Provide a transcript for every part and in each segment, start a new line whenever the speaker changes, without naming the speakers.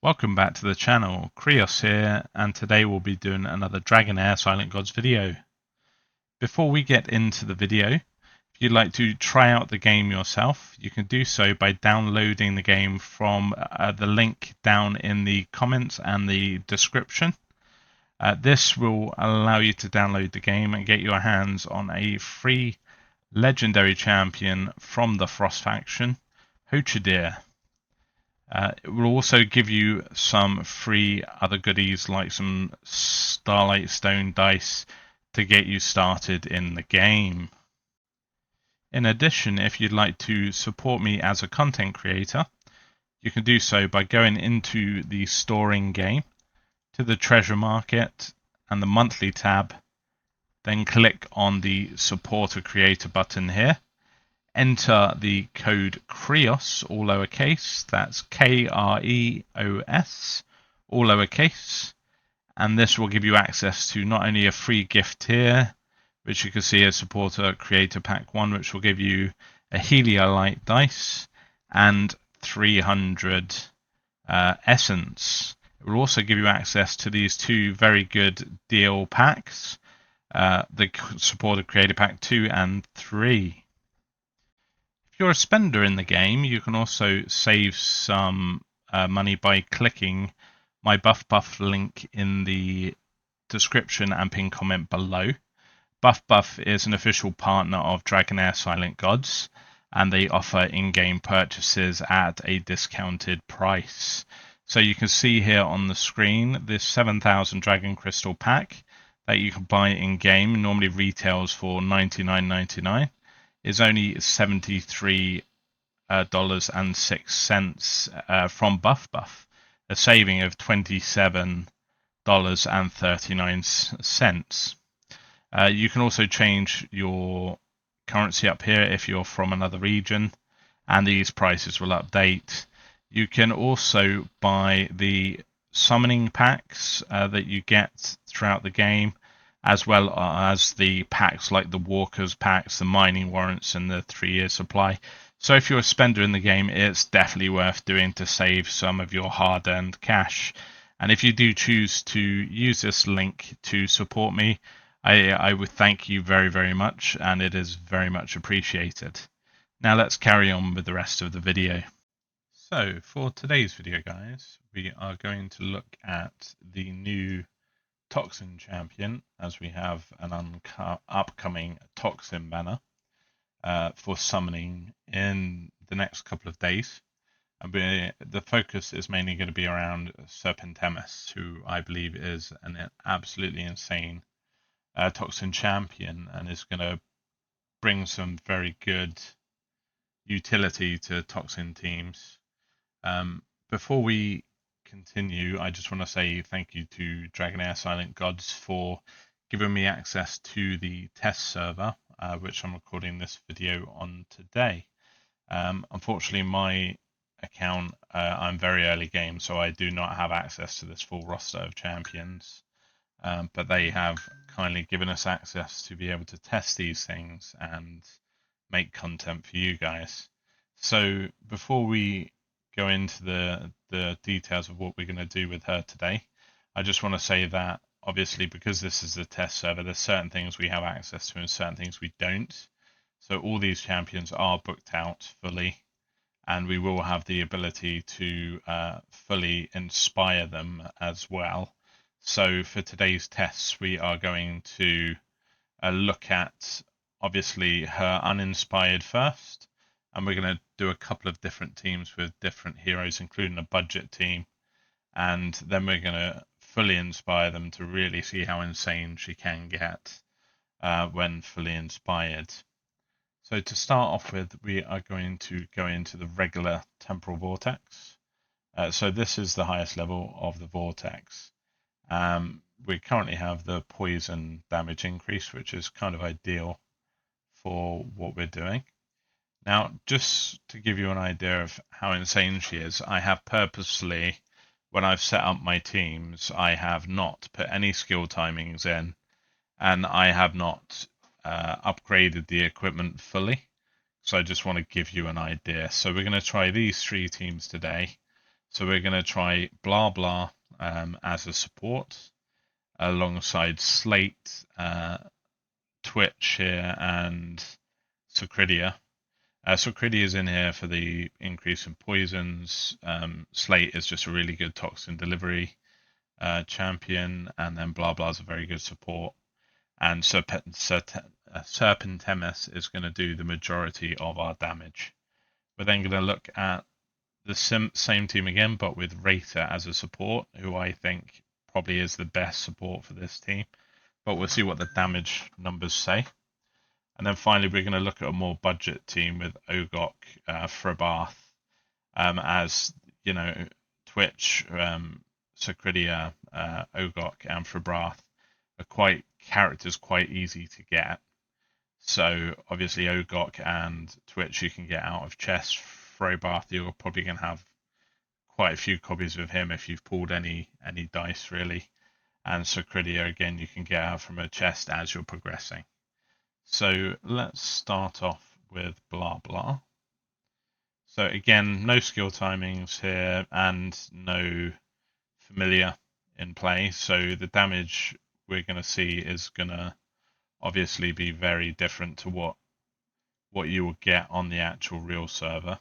Welcome back to the channel. Kreos here, and today we'll be doing another DragonHeir Silent Gods video. Before we get into the video, if you'd like to try out the game yourself, you can do so by downloading the game from the link down in the comments and the description. This will allow you to download the game and get your hands on a free legendary champion from the Frost faction, Seperntemis. It will also give you some free other goodies like some Starlight Stone dice to get you started in the game. In addition, if you'd like to support me as a content creator, you can do so by going into the storing game, to the treasure market and the monthly tab, then click on the support a creator button here. Enter the code kreos, all lowercase, that's KREOS, all lowercase, and this will give you access to not only a free gift here, which you can see as Supporter Creator Pack 1, which will give you a Heliolite dice and 300 essence. It will also give you access to these two very good deal packs, the Supporter Creator Pack 2 and 3. If you're a spender in the game, you can also save some money by clicking my Buff link in the description and pinned comment below. Buff is an official partner of DragonHeir Silent Gods, and they offer in-game purchases at a discounted price. So you can see here on the screen this 7,000 Dragon Crystal pack that you can buy in-game, normally retails for $99.99. is only $73.06 from Buff, a saving of $27.39. You can also change your currency up here if you're from another region, and these prices will update. You can also buy the summoning packs that you get throughout the game, as well as the packs like the Walker's packs, the mining warrants, and the 3-year supply. So if you're a spender in the game, it's definitely worth doing to save some of your hard-earned cash. And if you do choose to use this link to support me, I would thank you very, very much, and it is very much appreciated. Now let's carry on with the rest of the video. So for today's video, guys, we are going to look at the new Toxin champion, as we have an upcoming Toxin banner for summoning in the next couple of days. And the focus is mainly going to be around Serpentemis, who I believe is an absolutely insane Toxin champion and is going to bring some very good utility to Toxin teams. Before we continue, I just want to say thank you to DragonHeir Silent Gods for giving me access to the test server, which I'm recording this video on today. Unfortunately, my account, I'm very early game, so I do not have access to this full roster of champions, but they have kindly given us access to be able to test these things and make content for you guys. So before we go into the details of what we're going to do with her today, I just want to say that obviously because this is a test server, there's certain things we have access to and certain things we don't. So all these champions are booked out fully, and we will have the ability to fully inspire them as well. So for today's tests, we are going to look at obviously her uninspired first, and we're going to do a couple of different teams with different heroes, including a budget team, and then we're going to fully inspire them to really see how insane she can get when fully inspired. So to start off with, we are going to go into the regular temporal vortex. So this is the highest level of the vortex. We currently have the poison damage increase, which is kind of ideal for what we're doing. Now, just to give you an idea of how insane she is, I have purposely, when I've set up my teams, I have not put any skill timings in, and I have not upgraded the equipment fully. So I just want to give you an idea. So we're going to try these 3 teams today. So we're going to try Blah Blah as a support alongside Slate, Twitch here, and Sucridia. Sucridia is in here for the increase in poisons. Slate is just a really good toxin delivery champion, and then Blah Blah is a very good support. And Serpentemis is going to do the majority of our damage. We're then going to look at the same team again, but with Raider as a support, who I think probably is the best support for this team. But we'll see what the damage numbers say. And then finally, we're going to look at a more budget team with Ogok, Frabath, as you know, Twitch, Sacridia, Ogok, and Frabath are quite characters quite easy to get. So obviously Ogok and Twitch you can get out of chest. Frabath you're probably going to have quite a few copies of him if you've pulled any dice really. And Sacridia again you can get out from a chest as you're progressing. So let's start off with Blah Blah. So again, no skill timings here and no familiar in play. So the damage we're going to see is going to obviously be very different to what you will get on the actual real server.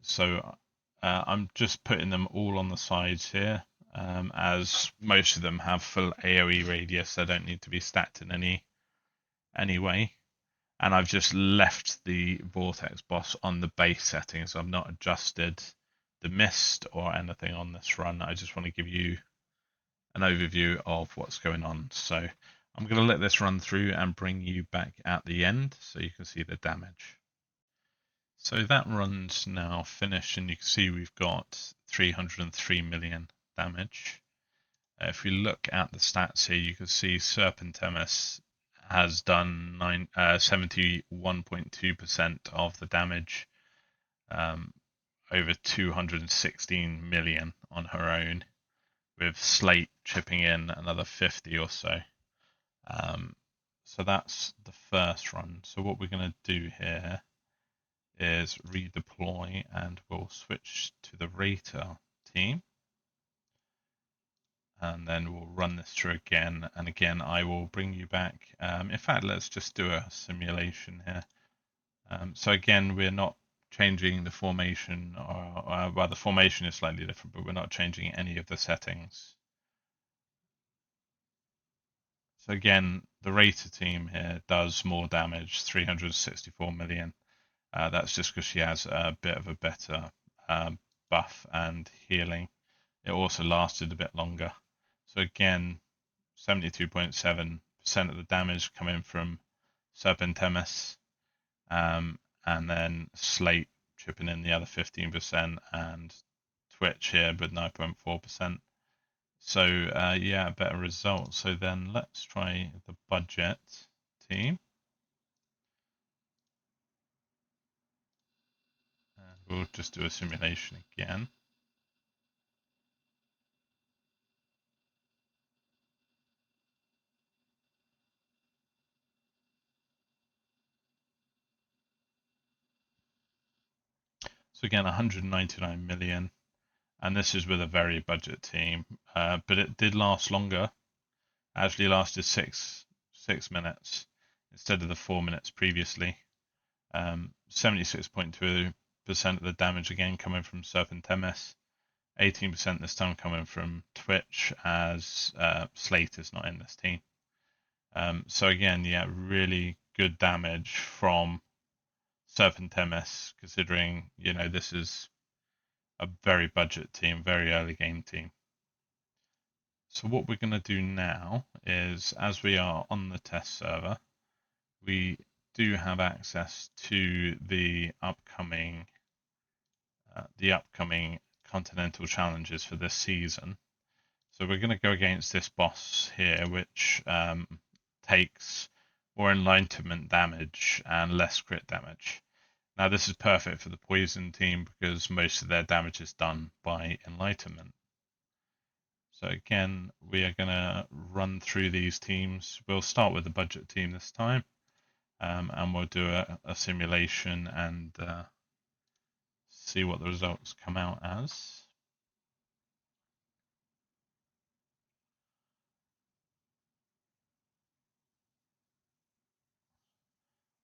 So I'm just putting them all on the sides here, as most of them have full AoE radius. They don't need to be stacked in any way. And I've just left the Vortex boss on the base settings. I've not adjusted the mist or anything on this run. I just want to give you an overview of what's going on. So I'm going to let this run through and bring you back at the end so you can see the damage. So that run's now finished and you can see we've got 303 million damage. If we look at the stats here, you can see Serpentemis has done 71.2% of the damage, over 216 million on her own, with Slate chipping in another 50 or so. So that's the first run. So what we're going to do here is redeploy and we'll switch to the Raider team. And then we'll run this through again. And again, I will bring you back. In fact, let's just do a simulation here. So again, we're not changing the formation, or well, the formation is slightly different, but we're not changing any of the settings. So again, the Raider team here does more damage, 364 million. That's just because she has a bit of a better buff and healing. It also lasted a bit longer. So again, 72.7% of the damage coming from Serpentemis, and then Slate chipping in the other 15%, and Twitch here with 9.4%. So yeah, better result. So then let's try the budget team. And we'll just do a simulation again. So again, 199 million, and this is with a very budget team, but it did last longer. Actually lasted six minutes instead of the 4 minutes previously. 76.2% of the damage again coming from Serpentemis, 18% this time coming from Twitch, as Slate is not in this team. So again, yeah, really good damage from Serpentemis, considering this is a very budget team, very early game team. So what we're going to do now is, as we are on the test server, we do have access to the upcoming continental challenges for this season. So we're going to go against this boss here, which takes more enlightenment damage and less crit damage. Now this is perfect for the poison team because most of their damage is done by enlightenment. So again, we are going to run through these teams. We'll start with the budget team this time, and we'll do a simulation and see what the results come out as.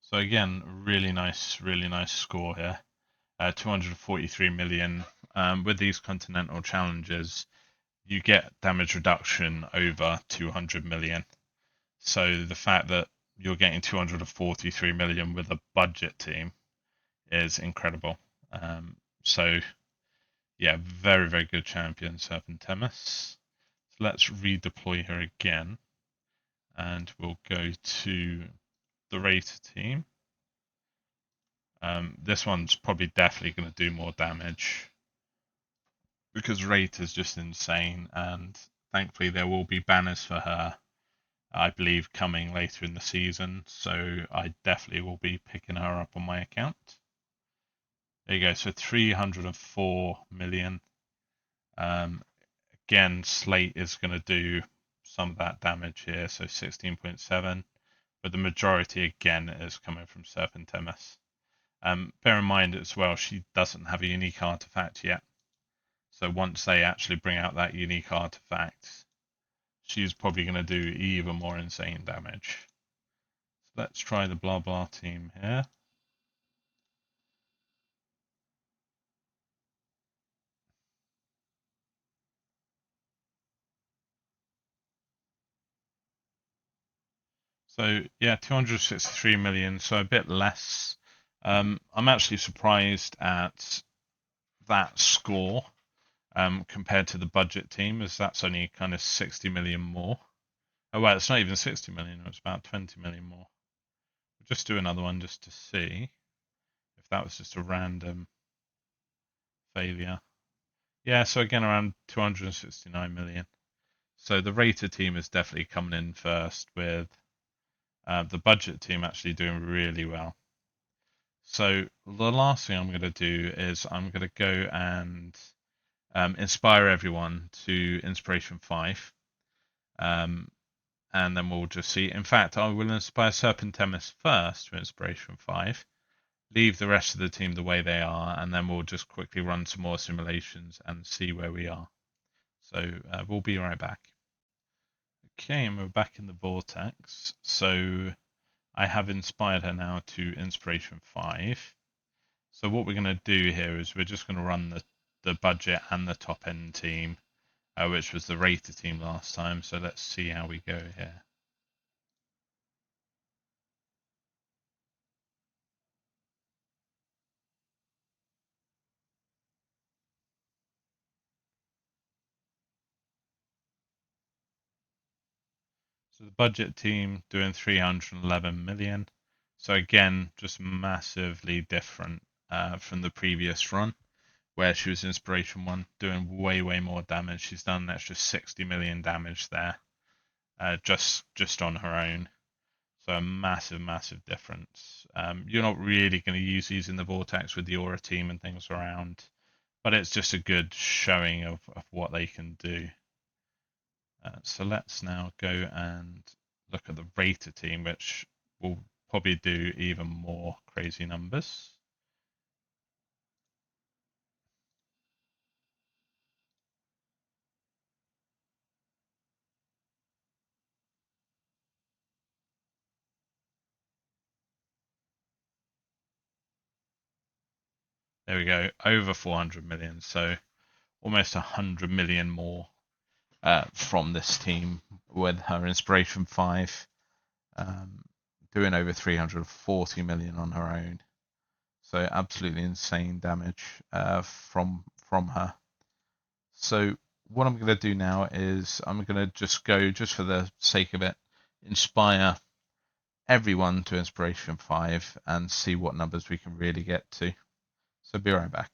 So again, really nice score here. 243 million. With these continental challenges, you get damage reduction over 200 million. So the fact that you're getting 243 million with a budget team is incredible. So yeah, very good champion, Serpentemis. So let's redeploy her again, and we'll go to the Raider team. This one's probably definitely going to do more damage because Rate is just insane, and thankfully there will be banners for her, I believe, coming later in the season, so I definitely will be picking her up on my account. There you go, so 304 million. Again, Slate is going to do some of that damage here, so 16.7, but the majority again is coming from Serpentemis. Bear in mind as well, she doesn't have a unique artifact yet. So once they actually bring out that unique artifact, she's probably going to do even more insane damage. So let's try the blah blah team here. So yeah, 263 million, so a bit less. I'm actually surprised at that score compared to the budget team, as that's only kind of 60 million more. Oh well, it's not even 60 million, it's about 20 million more. We'll just do another one just to see if that was just a random failure. Yeah, so again, around 269 million. So the rated team is definitely coming in first, with the budget team actually doing really well. So the last thing I'm going to do is I'm going to go and inspire everyone to Inspiration 5. And then we'll just see. In fact, I will inspire Serpentemis first to Inspiration 5, leave the rest of the team the way they are, and then we'll just quickly run some more simulations and see where we are. So we'll be right back. Okay, and we're back in the vortex. So I have inspired her now to Inspiration 5. So what we're going to do here is we're just going to run the budget and the top end team, which was the rated team last time. So let's see how we go here. So the budget team doing 311 million. So again, just massively different from the previous run, where she was Inspiration 1, doing way more damage. She's done an extra 60 million damage there, just on her own. So a massive difference. You're not really going to use these in the Vortex with the Aura team and things around, but it's just a good showing of what they can do. So let's now go and look at the Rater team, which will probably do even more crazy numbers. There we go, over 400 million, so almost 100 million more from this team with her Inspiration 5, doing over 340 million on her own. So absolutely insane damage from her. So what I'm going to do now is I'm going to just go, just for the sake of it, inspire everyone to Inspiration 5 and see what numbers we can really get to. So be right back.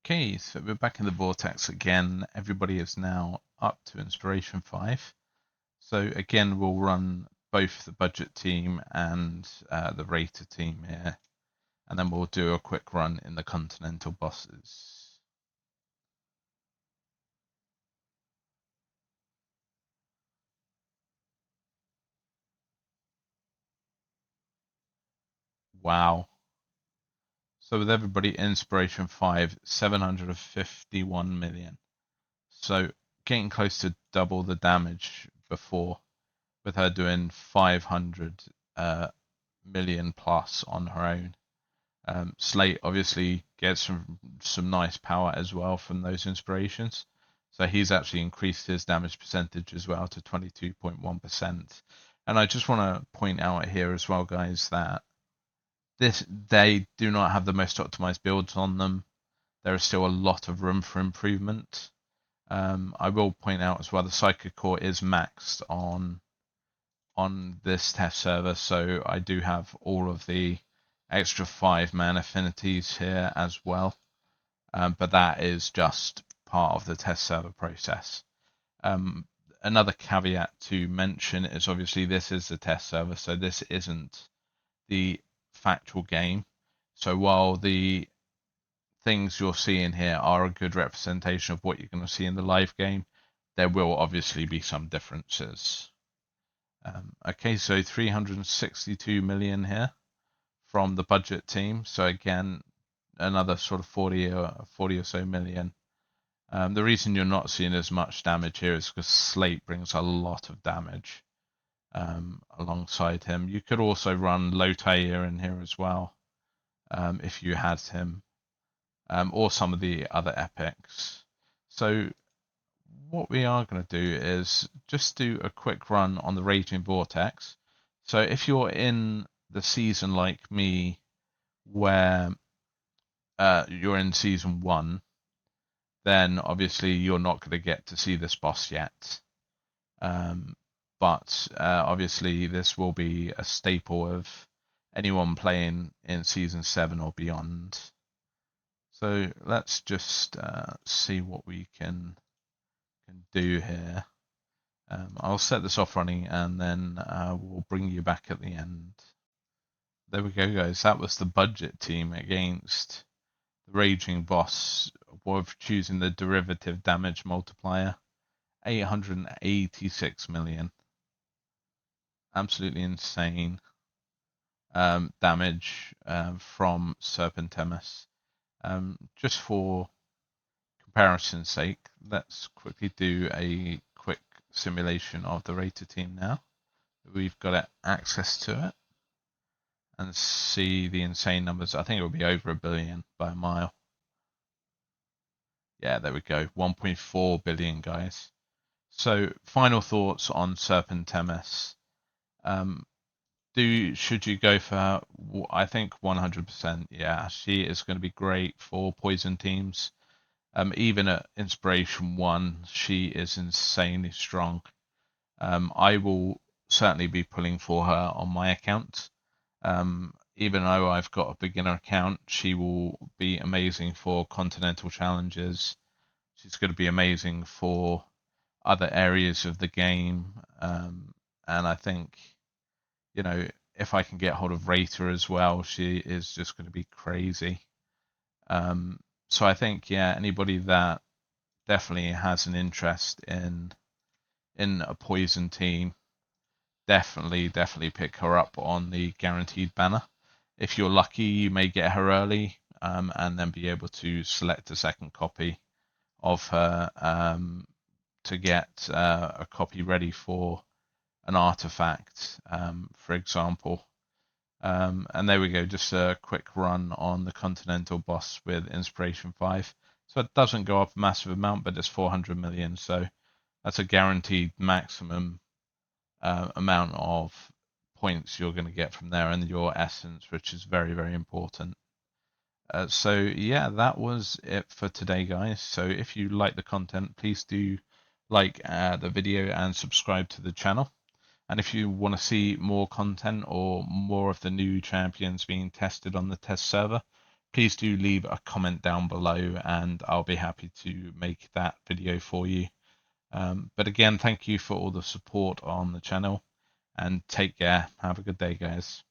Okay, so we're back in the vortex again. Everybody is now up to Inspiration 5. So again, we'll run both the budget team and the rated team here, and then we'll do a quick run in the continental bosses. Wow. So with everybody, inspiration 5, 751 million. So getting close to double the damage before, with her doing 500 million plus on her own. Slate obviously gets some nice power as well from those inspirations. So he's actually increased his damage percentage as well to 22.1%. And I just want to point out here as well, guys, that they do not have the most optimized builds on them. There is still a lot of room for improvement. I will point out as well the Psychic Core is maxed on this test server, so I do have all of the extra 5-man affinities here as well, but that is just part of the test server process. Another caveat to mention is obviously this is the test server, so this isn't the factual game. So while the things you're seeing here are a good representation of what you're going to see in the live game, there will obviously be some differences. Okay, so 362 million here from the budget team. So again, another sort of 40 or so million. The reason you're not seeing as much damage here is because Slate brings a lot of damage alongside him. You could also run Lotair in here as well if you had him, or some of the other epics. So what we are going to do is just do a quick run on the Raging Vortex. So if you're in the season like me, where you're in season 1, then obviously you're not going to get to see this boss yet. But obviously this will be a staple of anyone playing in season 7 or beyond. So let's just see what we can do here. I'll set this off running and then we'll bring you back at the end. There we go, guys. That was the budget team against the Raging Boss, with choosing the derivative damage multiplier. 886 million. Absolutely insane damage from Serpentemis. Just for comparison's sake, let's quickly do a quick simulation of the rated team now. We've got access to it and see the insane numbers. I think it will be over 1 billion by a mile. Yeah, there we go. 1.4 billion, guys. So, final thoughts on Serpentemis. Should you go for her? I think 100%. Yeah, she is going to be great for poison teams. Even at Inspiration 1, she is insanely strong. I will certainly be pulling for her on my account. Even though I've got a beginner account, she will be amazing for continental challenges. She's going to be amazing for other areas of the game. And I think, if I can get hold of Rata as well, she is just going to be crazy. So I think, anybody that definitely has an interest in a poison team, definitely pick her up on the guaranteed banner. If you're lucky, you may get her early, and then be able to select a second copy of her to get a copy ready for an artifact, for example. And there we go, just a quick run on the Continental boss with Inspiration 5. So it doesn't go up a massive amount, but it's 400 million, so that's a guaranteed maximum amount of points you're going to get from there, and your essence, which is very, very important. So yeah, that was it for today, guys. So if you like the content, please do like the video and subscribe to the channel. And if you want to see more content or more of the new champions being tested on the test server, please do leave a comment down below and I'll be happy to make that video for you. But again, thank you for all the support on the channel and take care. Have a good day, guys.